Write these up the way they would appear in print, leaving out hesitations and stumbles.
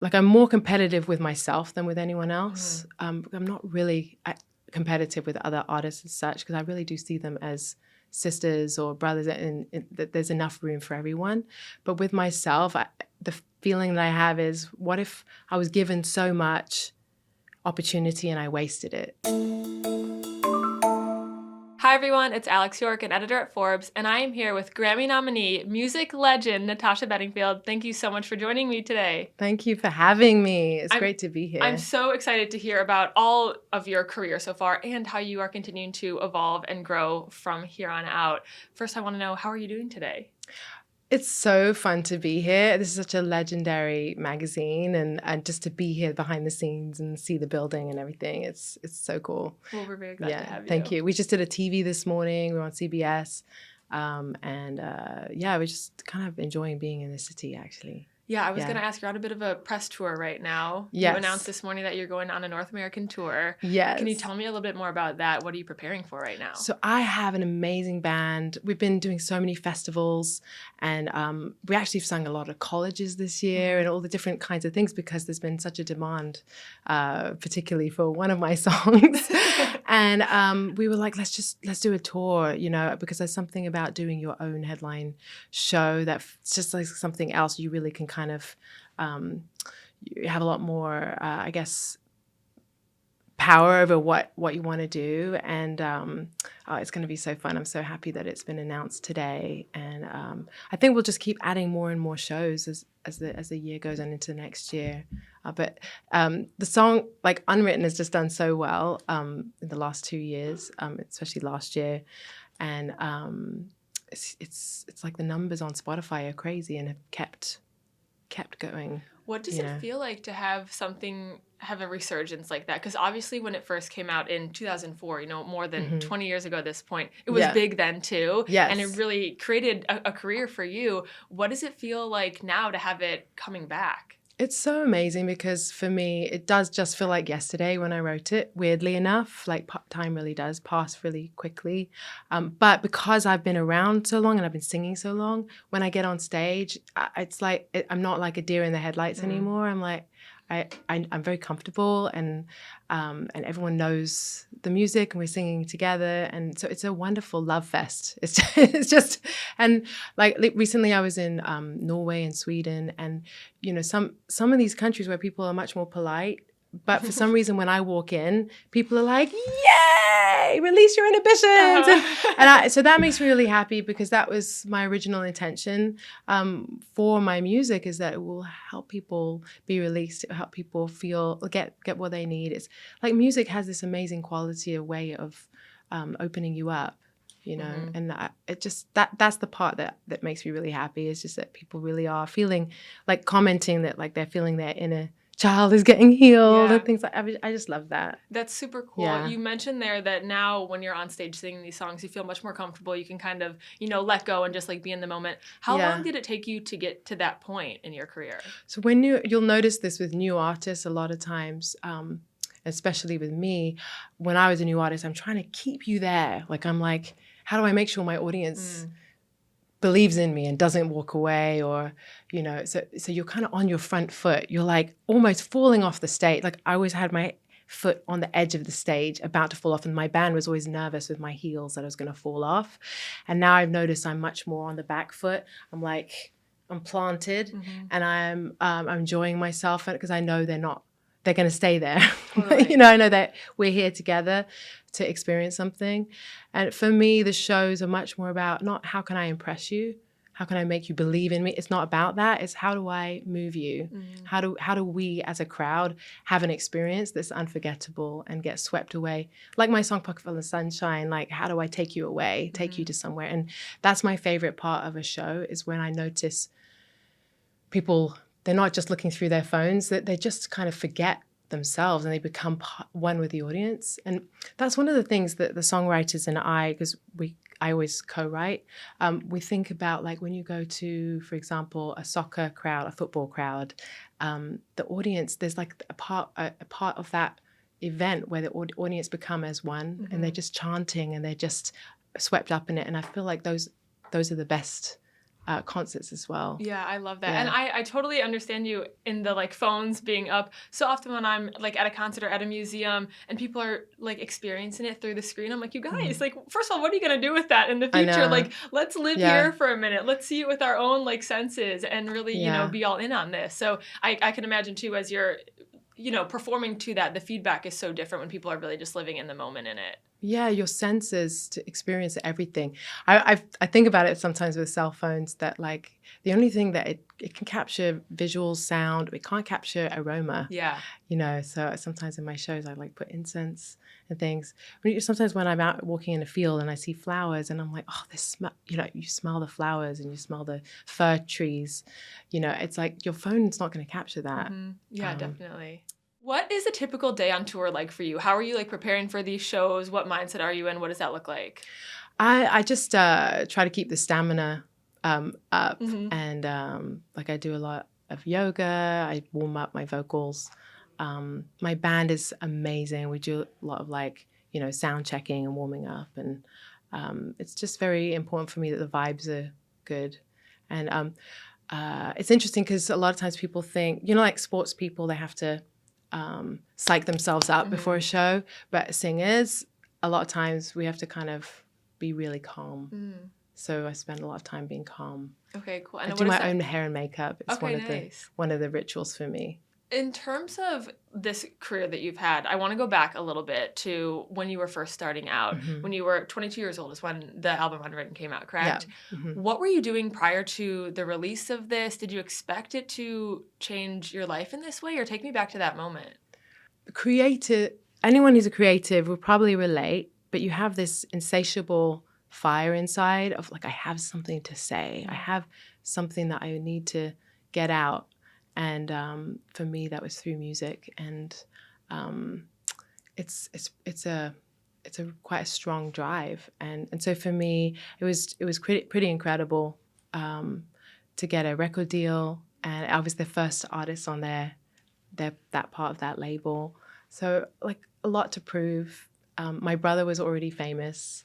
like I'm more competitive with myself than with anyone else. I'm not really competitive with other artists as such, because I really do see them as sisters or brothers, and that there's enough room for everyone. But with myself, the feeling that I have is, what if I was given so much opportunity and I wasted it? Hi everyone, it's Alex York, an editor at Forbes, and I am here with Grammy nominee, music legend, Natasha Bedingfield. Thank you so much for joining me today. Thank you for having me. It's great to be here. I'm so excited to hear about all of your career so far and how you are continuing to evolve and grow from here on out. First, I want to know, how are you doing today? It's so fun to be here. This is such a legendary magazine, and just to be here behind the scenes and see the building and everything. It's so cool. Well, we're very glad to have you. Thank you. We just did a TV this morning. We were on CBS. We're just kind of enjoying being in the city, actually. Yeah, I was going to ask, you're on a bit of a press tour right now. Yes. You announced this morning that you're going on a North American tour. Yes. Can you tell me a little bit more about that? What are you preparing for right now? So I have an amazing band. We've been doing so many festivals, and we actually have sung a lot of colleges this year and all the different kinds of things, because there's been such a demand, particularly for one of my songs. And we were like, let's do a tour, because there's something about doing your own headline show that's just like something else. You really can kind of, you have a lot more, I guess, power over what you want to do. And it's going to be so fun. I'm so happy that it's been announced today. And I think we'll just keep adding more and more shows as the year goes on into next year. But the song, like Unwritten, has just done so well in the last 2 years, especially last year. And it's like the numbers on Spotify are crazy and have kept going. What does it feel like to have something have a resurgence like that? Because obviously when it first came out in 2004, more than 20 years ago at this point, it was big then too. Yes. And it really created a career for you. What does it feel like now to have it coming back? It's so amazing, because for me, it does just feel like yesterday when I wrote it, weirdly enough. Like time really does pass really quickly. But because I've been around so long and I've been singing so long, when I get on stage, it's like I'm not like a deer in the headlights anymore. I'm like, I'm very comfortable, and everyone knows the music, and we're singing together, and so it's a wonderful love fest. It's just, and like recently I was in Norway and Sweden, and some of these countries where people are much more polite, but for some reason when I walk in, people are like, "Yay! Release your inhibitions!" So that makes me really happy, because that was my original intention for my music, is that it will help people be released, it will help people get what they need. It's like music has this amazing quality, a way of opening you up, and that's the part that makes me really happy. Is just that people really are feeling, like commenting that like they're feeling their inner child is getting healed and things like that. I just love that. That's super cool. Yeah. You mentioned there that now when you're on stage singing these songs, you feel much more comfortable. You can kind of, let go and just like be in the moment. How long did it take you to get to that point in your career? So when you'll notice this with new artists a lot of times, especially with me, when I was a new artist, I'm trying to keep you there. Like, I'm like, how do I make sure my audience believes in me and doesn't walk away, or, so you're kind of on your front foot. You're like almost falling off the stage. Like I always had my foot on the edge of the stage, about to fall off, and my band was always nervous with my heels that I was going to fall off. And now I've noticed I'm much more on the back foot. I'm planted, and I'm enjoying myself, because I know they're going to stay there. Totally. I know that we're here together to experience something. And for me, the shows are much more about not how can I impress you, how can I make you believe in me. It's not about that. It's how do I move you? How do we as a crowd have an experience that's unforgettable and get swept away? Like my song Pocket Full of Sunshine, like how do I take you away, take you to somewhere? And that's my favorite part of a show, is when I notice people, they're not just looking through their phones, that they just kind of forget themselves and they become one with the audience. And that's one of the things that the songwriters and I, because I always co-write, we think about, like when you go to, for example, a soccer crowd, a football crowd, the audience, there's like a part of that event where the audience become as one, and they're just chanting and they're just swept up in it. And I feel like those are the best concerts as well. Yeah, I love that. Yeah. And I totally understand you in the like phones being up. So often when I'm like at a concert or at a museum and people are like experiencing it through the screen, I'm like, you guys, like, first of all, what are you going to do with that in the I future? know. Like, let's live here for a minute. Let's see it with our own like senses and really, you know, be all in on this. So I can imagine too, as you're, you know, performing to that, the feedback is so different when people are really just living in the moment in it. Yeah, your senses to experience everything. I think about it sometimes with cell phones that like the only thing that it can capture visual sound, it can't capture aroma. Yeah. You know, so sometimes in my shows I like put incense and things. Sometimes when I'm out walking in a field and I see flowers and I'm like, oh, this smell, you know, you smell the flowers and you smell the fir trees. You know, it's like your phone's not going to capture that. Mm-hmm. Yeah, definitely. What is a typical day on tour like for you? How are you like preparing for these shows? What mindset are you in? What does that look like? I just try to keep the stamina up, and like I do a lot of yoga. I warm up my vocals. My band is amazing. We do a lot of like, you know, sound checking and warming up, and it's just very important for me that the vibes are good. And it's interesting because a lot of times people think, you know, like sports people, they have to psych themselves up before a show, but singers, a lot of times we have to kind of be really calm. So I spend a lot of time being calm. Okay, cool. And I do my own hair and makeup. It's one of the rituals for me. In terms of this career that you've had, I want to go back a little bit to when you were first starting out. When you were 22 years old is when the album Unwritten came out, correct? Yeah. What were you doing prior to the release of this? Did you expect it to change your life in this way? Or take me back to that moment. Anyone who's a creative will probably relate, but you have this insatiable fire inside of like, I have something to say. I have something that I need to get out. And for me, that was through music, and it's quite a strong drive. And so for me, it was pretty incredible to get a record deal, and I was the first artist on that part of that label. So like a lot to prove. My brother was already famous.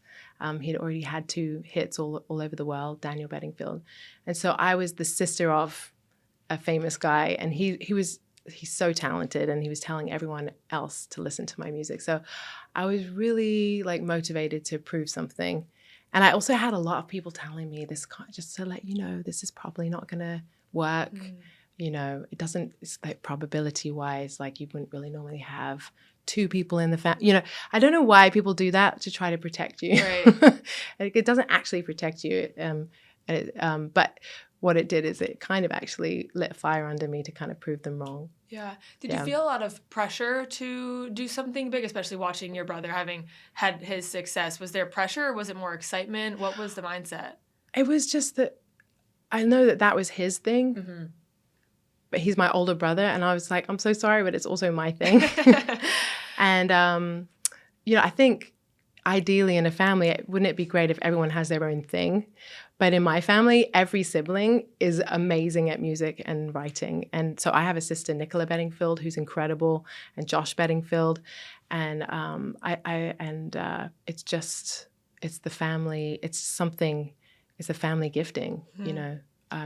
He'd already had 2 hits all over the world, Daniel Bedingfield, and so I was the sister of a famous guy, and he's so talented, and he was telling everyone else to listen to my music. So I was really like motivated to prove something. And I also had a lot of people telling me this, just to let you know, this is probably not gonna work. You know, it's like probability wise, like you wouldn't really normally have 2 people in the family. You know, I don't know why people do that to try to protect you. Right. It doesn't actually protect you. But what it did is it kind of actually lit a fire under me to kind of prove them wrong. Yeah. Did you feel a lot of pressure to do something big, especially watching your brother having had his success? Was there pressure or was it more excitement? What was the mindset? It was just that I know that was his thing, but he's my older brother. And I was like, I'm so sorry, but it's also my thing. And, you know, I think ideally in a family, wouldn't it be great if everyone has their own thing? But in my family, every sibling is amazing at music and writing. And so I have a sister, Nicola Bedingfield, who's incredible, and Josh Bedingfield. And it's the family. It's a family gifting, you know.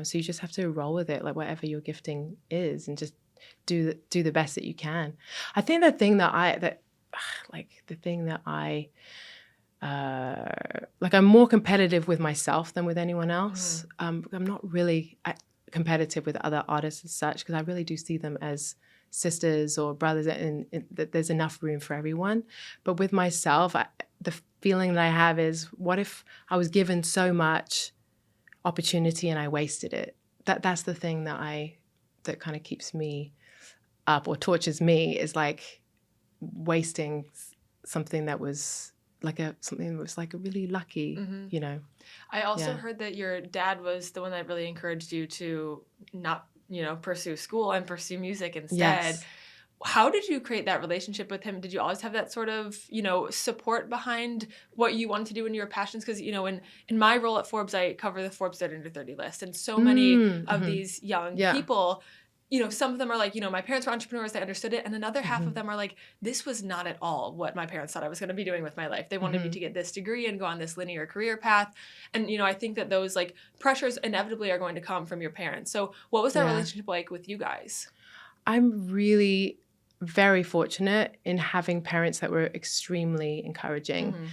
So you just have to roll with it, like whatever your gifting is, and just do the best that you can. I think the thing that I'm more competitive with myself than with anyone else. I'm not really competitive with other artists as such, because I really do see them as sisters or brothers, and that there's enough room for everyone. But with myself, the feeling that I have is, what if I was given so much opportunity and I wasted it? That's the thing that kind of keeps me up or tortures me, is like wasting something that was really lucky, you know. I also heard that your dad was the one that really encouraged you to not, you know, pursue school and pursue music instead. Yes. How did you create that relationship with him? Did you always have that sort of, you know, support behind what you wanted to do in your passions? Because, you know, in my role at Forbes, I cover the Forbes 30 under 30 list. And so many of these young people, some of them are like, my parents were entrepreneurs, they understood it. And another half of Mm-hmm. them are like, this was not at all what my parents thought I was going to be doing with my life. They wanted me to get this degree and go on this linear career path. And, I think that those like pressures inevitably are going to come from your parents. So what was that relationship like with you guys? I'm really very fortunate in having parents that were extremely encouraging. Mm-hmm.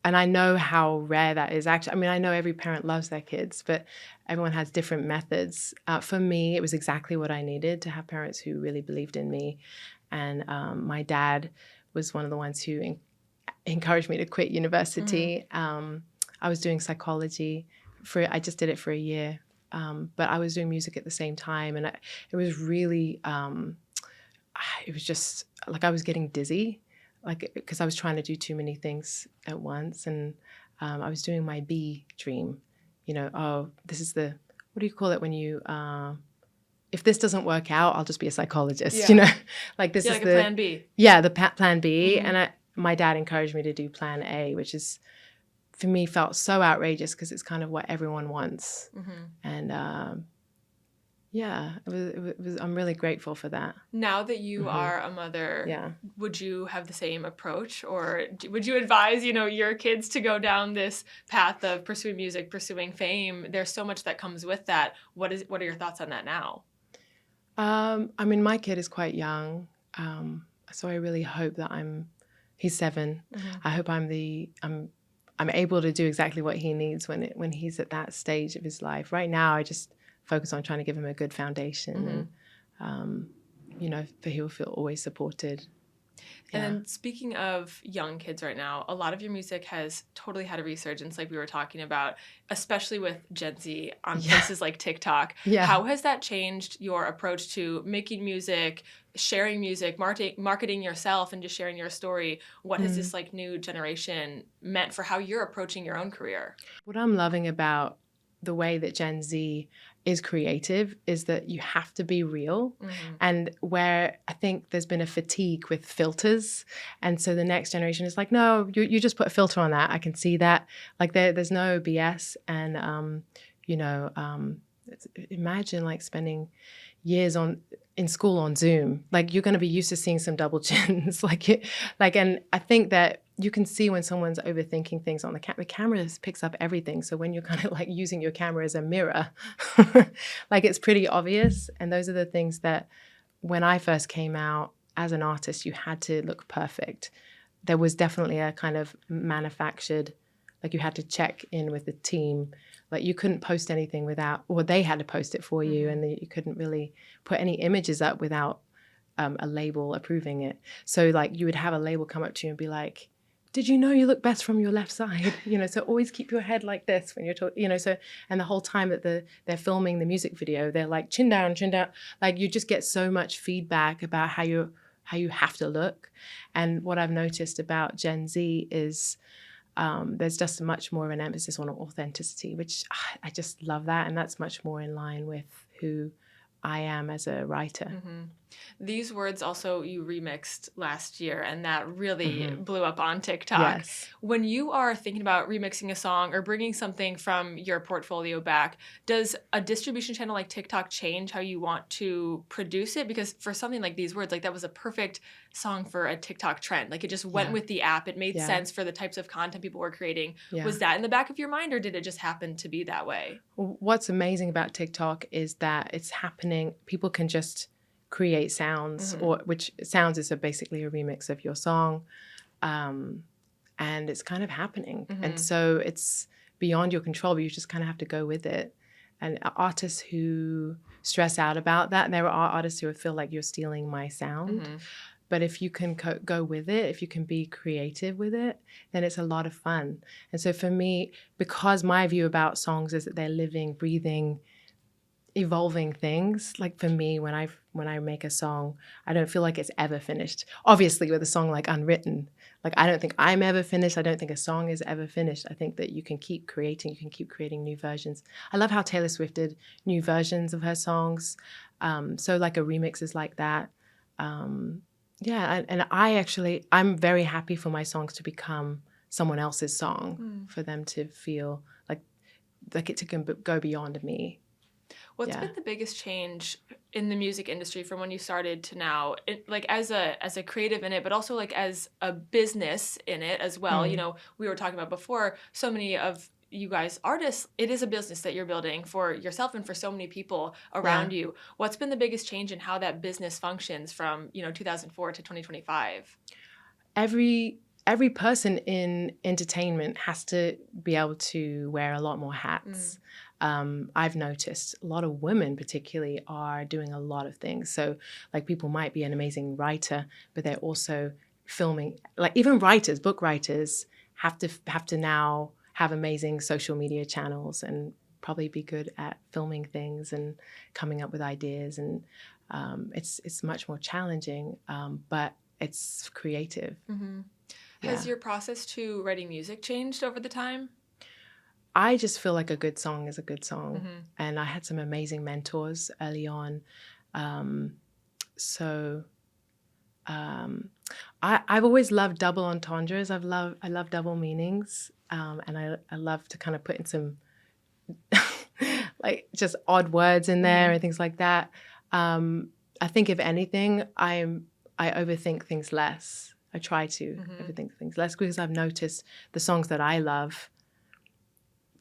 And I know how rare that is actually. I mean, I know every parent loves their kids, but everyone has different methods. For me, it was exactly what I needed, to have parents who really believed in me. And my dad was one of the ones who encouraged me to quit university. Mm-hmm. I was doing psychology. I just did it for a year. But I was doing music at the same time. And it was really, it was just like I was getting dizzy. Like, because I was trying to do too many things at once. And I was doing my B dream, this is what do you call it when you, if this doesn't work out, I'll just be a psychologist, like this is like a plan B. Yeah, the plan B. Mm-hmm. And my dad encouraged me to do plan A, which is, for me, felt so outrageous because it's kind of what everyone wants. Mm-hmm. And it was. I'm really grateful for that. Now that you are a mother, would you have the same approach, or would you advise, your kids to go down this path of pursuing music, pursuing fame? There's so much that comes with that. What are your thoughts on that now? I mean, my kid is quite young, so I really hope that he's 7. Mm-hmm. I hope I'm able to do exactly what he needs when he's at that stage of his life. Right now, I just focus on trying to give him a good foundation, and for he will feel always supported. And then speaking of young kids right now, a lot of your music has totally had a resurgence, like we were talking about, especially with Gen Z on places like TikTok. Yeah. How has that changed your approach to making music, sharing music, marketing yourself, and just sharing your story? What has this like new generation meant for how you're approaching your own career? What I'm loving about the way that Gen Z is creative is that you have to be real. Mm-hmm. And where I think there's been a fatigue with filters. And so the next generation is like, no, you just put a filter on that. I can see that. Like there's no BS. And, imagine like spending years in school on Zoom. Like you're going to be used to seeing some double chins. And I think that you can see when someone's overthinking things on the camera picks up everything. So when you're kind of like using your camera as a mirror, like it's pretty obvious. And those are the things that when I first came out as an artist, you had to look perfect. There was definitely a kind of manufactured, like you had to check in with the team. Like you couldn't post anything or they had to post it for you, and you couldn't really put any images up without a label approving it. So like you would have a label come up to you and be like, did you know you look best from your left side? So always keep your head like this when you're talking, and the whole time that they're filming the music video, they're like chin down. Like you just get so much feedback about how you have to look. And what I've noticed about Gen Z is there's just much more of an emphasis on authenticity, which I just love that. And that's much more in line with who I am as a writer. Mm-hmm. These words also you remixed last year, and that really blew up on TikTok. Yes. When you are thinking about remixing a song or bringing something from your portfolio back, does a distribution channel like TikTok change how you want to produce it? Because for something like these words, like that was a perfect song for a TikTok trend. Like it just went with the app. It made sense for the types of content people were creating. Yeah. Was that in the back of your mind, or did it just happen to be that way? Well, what's amazing about TikTok is that it's happening. People can just create sounds, which sounds is basically a remix of your song, and it's kind of happening. And so it's beyond your control, but you just kind of have to go with it. And artists who stress out about that, there are artists who feel like you're stealing my sound. But if you can go with it, if you can be creative with it, then it's a lot of fun. And so for me, because my view about songs is that they're living, breathing, evolving things. Like for me, when I make a song, I don't feel like it's ever finished. Obviously, with a song like Unwritten, like I don't think I'm ever finished. I don't think a song is ever finished. I think that you can keep creating. You can keep creating new versions. I love how Taylor Swift did new versions of her songs. So like a remix is like that. And I'm very happy for my songs to become someone else's song, for them to feel like it can go beyond me. What's been the biggest change in the music industry from when you started to now, like as a creative in it, but also like as a business in it as well? You know, we were talking about before, so many of you guys artists, it is a business that you're building for yourself and for so many people around you. What's been the biggest change in how that business functions from, 2004 to 2025? Every person in entertainment has to be able to wear a lot more hats. I've noticed a lot of women particularly are doing a lot of things. So like people might be an amazing writer, but they're also filming, like even writers, book writers have to now have amazing social media channels and probably be good at filming things and coming up with ideas. And it's much more challenging, but it's creative. Has your process to writing music changed over the time? I just feel like a good song is a good song. And I had some amazing mentors early on. I've always loved double entendres. I love double meanings. And I love to kind of put in some like just odd words in there and things like that. I think if anything, I overthink things less. I try to overthink things less because I've noticed the songs that I love,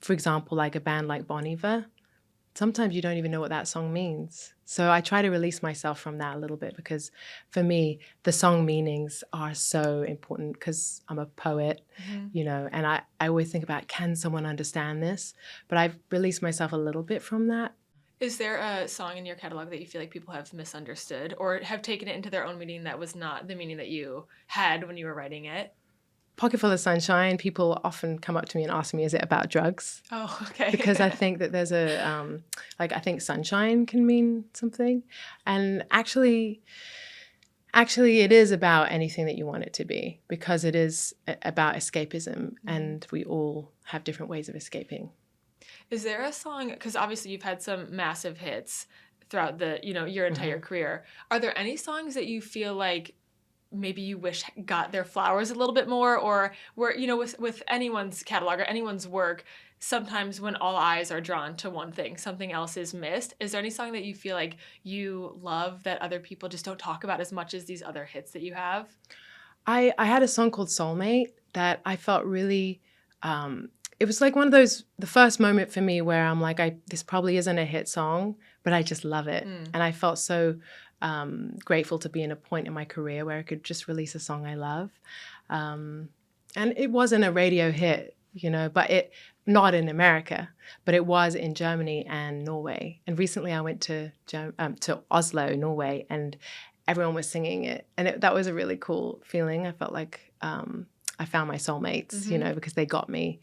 for example, like a band like Bon Iver, sometimes you don't even know what that song means. So I try to release myself from that a little bit because for me, the song meanings are so important because I'm a poet, and I always think about, can someone understand this? But I've released myself a little bit from that. Is there a song in your catalog that you feel like people have misunderstood or have taken it into their own meaning that was not the meaning that you had when you were writing it? Pocket Full of Sunshine, people often come up to me and ask me, is it about drugs? Oh, okay. Because I think that there's I think sunshine can mean something. And actually it is about anything that you want it to be, because it is about escapism and we all have different ways of escaping. Is there a song, because obviously you've had some massive hits throughout your entire career. Are there any songs that you feel like maybe you wish got their flowers a little bit more, or where, with anyone's catalog or anyone's work, sometimes when all eyes are drawn to one thing, something else is missed? Is there any song that you feel like you love that other people just don't talk about as much as these other hits that you have? I had a song called Soulmate that I felt really, it was like one of those, the first moment for me where I'm like, this probably isn't a hit song, but I just love it. And I felt so grateful to be in a point in my career where I could just release a song I love. And it wasn't a radio hit, but not in America, but it was in Germany and Norway. And recently I went to Oslo, Norway, and everyone was singing it. And that was a really cool feeling. I felt like I found my soulmates, because they got me.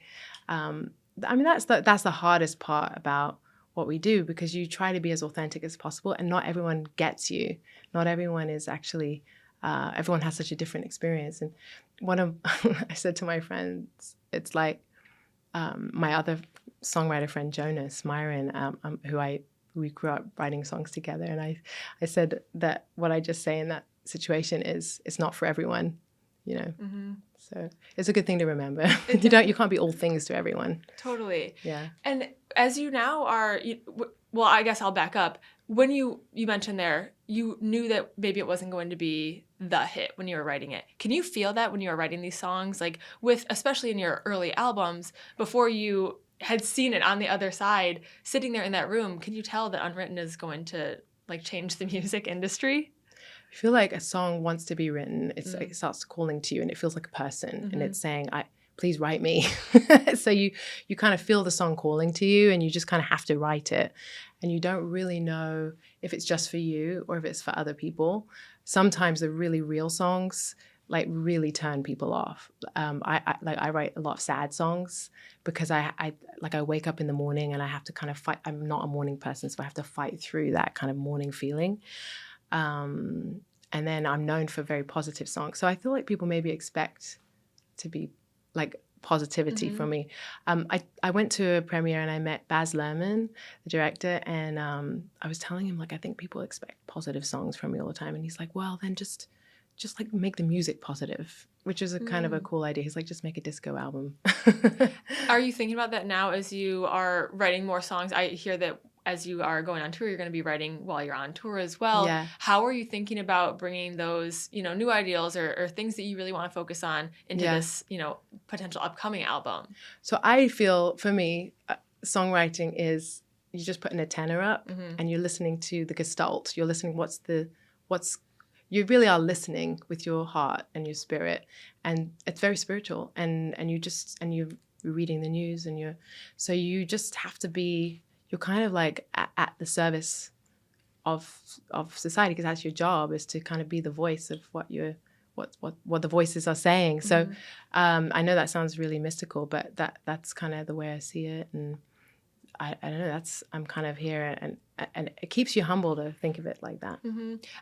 That's the hardest part about what we do, because you try to be as authentic as possible and not everyone gets you. Not everyone is actually, everyone has such a different experience. And I said to my friends, it's like my other songwriter friend, Jonas Myron, we grew up writing songs together. And I said that what I just say in that situation is, it's not for everyone, So it's a good thing to remember. You can't be all things to everyone. Totally. Yeah. And as you now are, well, I guess I'll back up. When you mentioned there, you knew that maybe it wasn't going to be the hit when you were writing it. Can you feel that when you were writing these songs, like especially in your early albums, before you had seen it on the other side, sitting there in that room, can you tell that Unwritten is going to change the music industry? I feel like a song wants to be written. It starts calling to you, and it feels like a person, and it's saying, please write me. So you kind of feel the song calling to you, and you just kind of have to write it. And you don't really know if it's just for you or if it's for other people. Sometimes the really real songs really turn people off. I write a lot of sad songs because I wake up in the morning and I have to kind of fight. I'm not a morning person, so I have to fight through that kind of morning feeling. And then I'm known for very positive songs. So I feel like people maybe expect to be positivity from me. I went to a premiere and I met Baz Luhrmann, the director, and I was telling him I think people expect positive songs from me all the time. And he's like, well, then just make the music positive, which is a kind of a cool idea. He's like, just make a disco album. Are you thinking about that now as you are writing more songs? I hear that as you are going on tour, you're going to be writing while you're on tour as well. Yeah. How are you thinking about bringing those, new ideals or things that you really want to focus on into this, potential upcoming album? So I feel, for me, songwriting is you just putting a tenor up and you're listening to the gestalt. You're listening you really are listening with your heart and your spirit, and it's very spiritual. And you're reading the news, and so you just have to be. You're kind of like at the service of society, because that's your job, is to kind of be the voice of what the voices are saying. So I know that sounds really mystical, but that's kind of the way I see it. And I don't know, I'm kind of here, and it keeps you humble to think of it like that.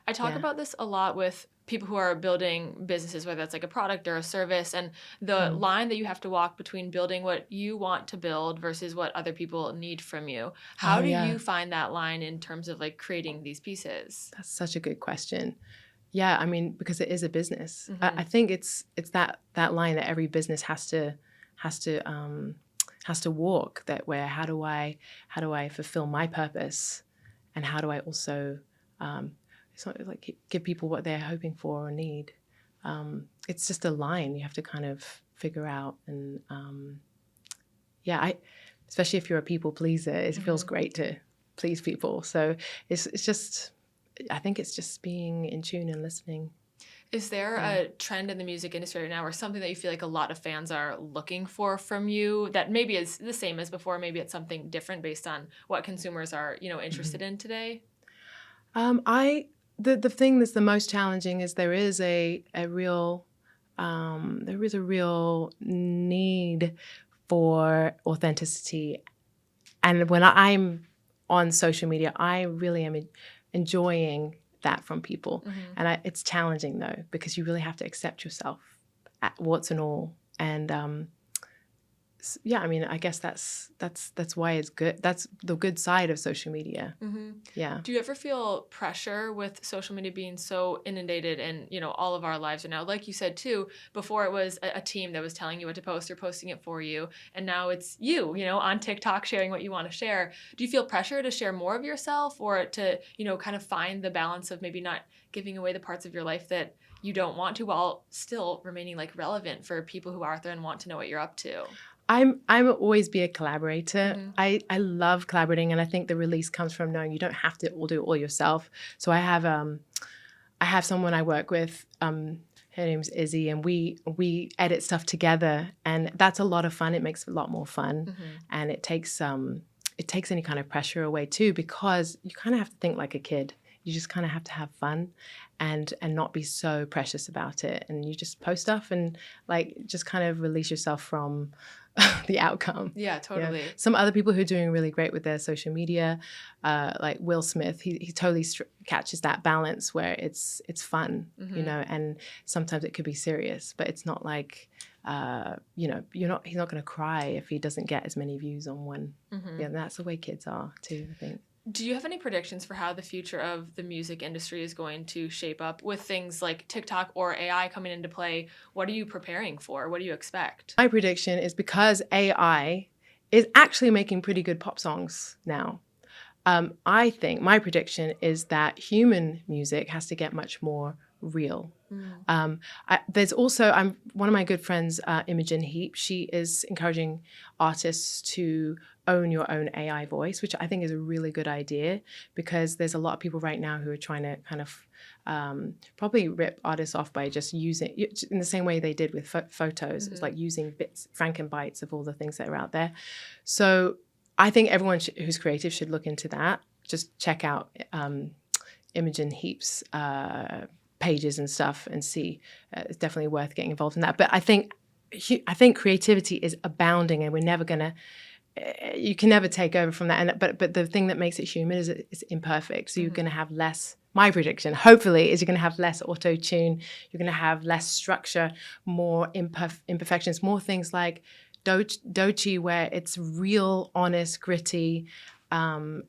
I talk about this a lot with people who are building businesses, whether that's like a product or a service, and the line that you have to walk between building what you want to build versus what other people need from you. How do you find that line in terms of like creating these pieces? That's such a good question. Yeah, I mean, because it is a business. I think it's that line that every business has to walk, that where how do I fulfill my purpose, and how do I also it's not like give people what they're hoping for or need. It's just a line you have to kind of figure out. And especially if you're a people pleaser, it feels great to please people. So it's just, I think it's just being in tune and listening. Is there a trend in the music industry right now, or something that you feel like a lot of fans are looking for from you that maybe is the same as before, maybe it's something different based on what consumers are, interested in today? The thing that's the most challenging is there is a real need for authenticity. And when I'm on social media, I really am enjoying that from people. And it's challenging though, because you really have to accept yourself at warts and all. And I mean, I guess that's why it's good. That's the good side of social media. Yeah. Do you ever feel pressure with social media being so inundated in, all of our lives right now? Like you said too, before it was a team that was telling you what to post or posting it for you, and now it's you, on TikTok sharing what you want to share. Do you feel pressure to share more of yourself, or to, kind of find the balance of maybe not giving away the parts of your life that you don't want to, while still remaining like relevant for people who are out there and want to know what you're up to? I'm always be a collaborator. I love collaborating, and I think the release comes from knowing you don't have to all do it all yourself. So I have someone I work with. Her name's Izzy, and we edit stuff together, and that's a lot of fun. It makes it a lot more fun, and it takes any kind of pressure away too, because you kind of have to think like a kid. You just kind of have to have fun and not be so precious about it. And you just post stuff and like just kind of release yourself from the outcome. Yeah, totally. Yeah. Some other people who are doing really great with their social media, like Will Smith, he totally catches that balance where it's fun, and sometimes it could be serious, but it's not like, he's not going to cry if he doesn't get as many views on one. Yeah, and that's the way kids are too, I think. Do you have any predictions for how the future of the music industry is going to shape up with things like TikTok or AI coming into play? What are you preparing for? What do you expect? My prediction is, because AI is actually making pretty good pop songs now, I think my prediction is that human music has to get much more real. There's also, one of my good friends, Imogen Heap, she is encouraging artists to own your own AI voice, which I think is a really good idea, because there's a lot of people right now who are trying to kind of probably rip artists off by just using, in the same way they did with photos. It's like using bits, frankenbites of all the things that are out there. So I think everyone who's creative should look into that. Just check out Imogen Heap's pages and stuff and see. It's definitely worth getting involved in that. But I think creativity is abounding, and we're never gonna. You can never take over from that. And but the thing that makes it human is it's imperfect. So you're going to have less. My prediction, hopefully, is you're going to have less auto tune. You're going to have less structure, more imperfections, more things like Doechii, where it's real, honest, gritty, and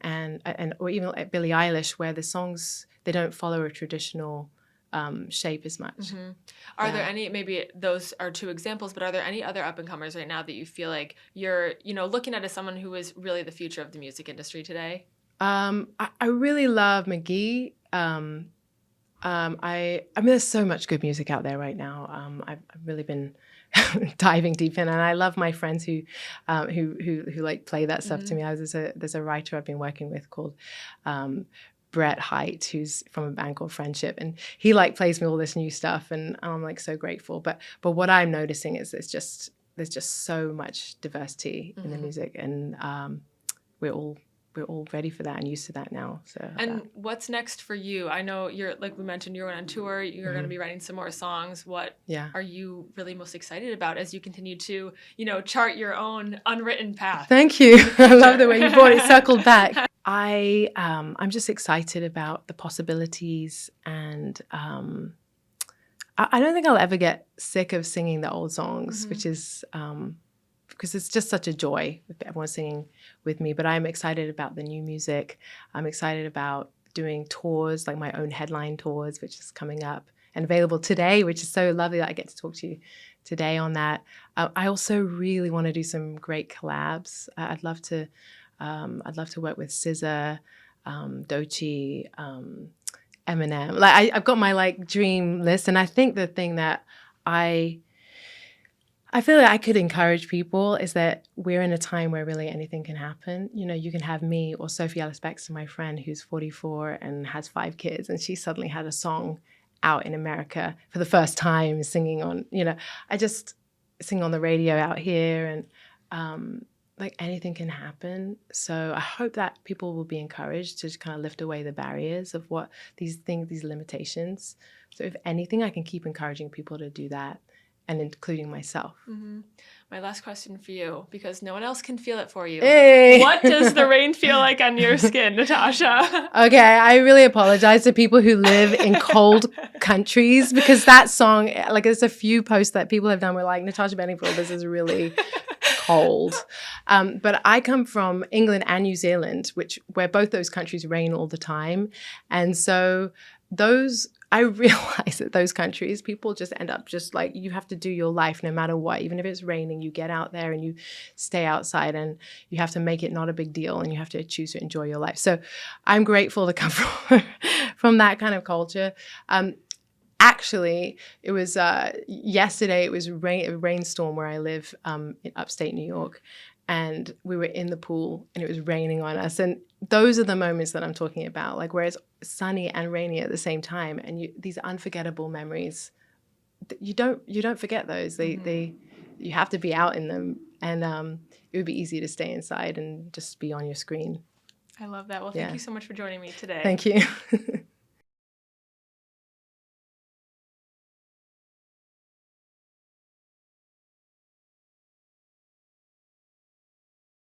or even like Billie Eilish, where the songs, they don't follow a traditional shape as much. Are there any, maybe those are two examples, but are there any other up-and-comers right now that you feel like you're, looking at as someone who is really the future of the music industry today? I really love McGee. There's so much good music out there right now. I've really been diving deep in, and I love my friends who like play that stuff to me. There's a writer I've been working with called Brett Height, who's from a band called Friendship, and he like plays me all this new stuff, and I'm like so grateful. But what I'm noticing is there's just so much diversity in the music, and we're all ready for that and used to that now. So. And what's next for you? I know you're, like we mentioned, you're going on tour. You're going to be writing some more songs. What are you really most excited about as you continue to, chart your own unwritten path? Thank you. I love the way you brought it circled back. I'm just excited about the possibilities, and I don't think I'll ever get sick of singing the old songs, which is because it's just such a joy if everyone's singing with me. But I'm excited about the new music. I'm excited about doing tours, like my own headline tours, which is coming up and available today, which is so lovely that I get to talk to you today on that. I also really want to do some great collabs. I'd love to work with SZA, Doechii, Eminem. Like I've got my like dream list, and I think the thing that I feel like I could encourage people is that we're in a time where really anything can happen. You can have me or Sophie Ellis-Bextor, my friend, who's 44 and has 5 kids, and she suddenly had a song out in America for the first time, singing on, I just sing on the radio out here, and like anything can happen. So I hope that people will be encouraged to just kind of lift away the barriers of what these things, these limitations. So if anything, I can keep encouraging people to do that, and including myself. My last question for you, because no one else can feel it for you. Hey. What does the rain feel like on your skin, Natasha? Okay, I really apologize to people who live in cold countries, because that song, like there's a few posts that people have done where like, Natasha Bedingfield, this is really cold. But I come from England and New Zealand, where both those countries rain all the time. And so I realize that those countries, people just end up just like, you have to do your life no matter what. Even if it's raining, you get out there and you stay outside, and you have to make it not a big deal, and you have to choose to enjoy your life. So I'm grateful to come from that kind of culture. Actually, it was yesterday, it was a rainstorm where I live in upstate New York. And we were in the pool and it was raining on us. And those are the moments that I'm talking about, like where it's sunny and rainy at the same time. And these unforgettable memories, you don't forget those. You have to be out in them. And it would be easy to stay inside and just be on your screen. I love that. Well, thank you so much for joining me today. Thank you.